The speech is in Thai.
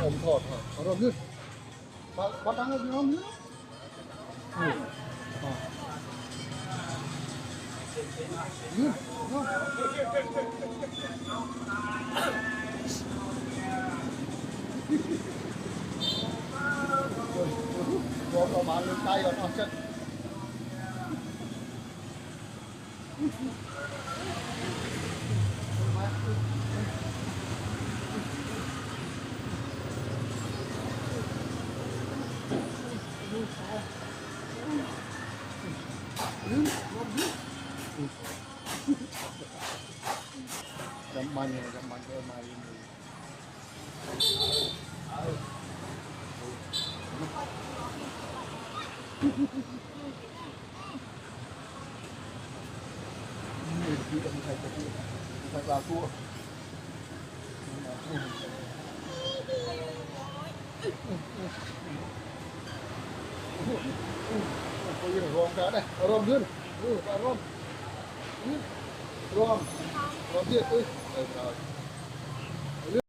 ผมถอดเอารมยืดบัดดังเลยน้องยืดยืดน้องรวมเรามาเรื่องใจก่อนเอาเช็ดจำมันเลยมาเลยนี่คืออะไรใครจะพูดใครจะพูดcó gì rôm cả đây rôm dưa rôm rôm rôm rôm rôm dưa rồi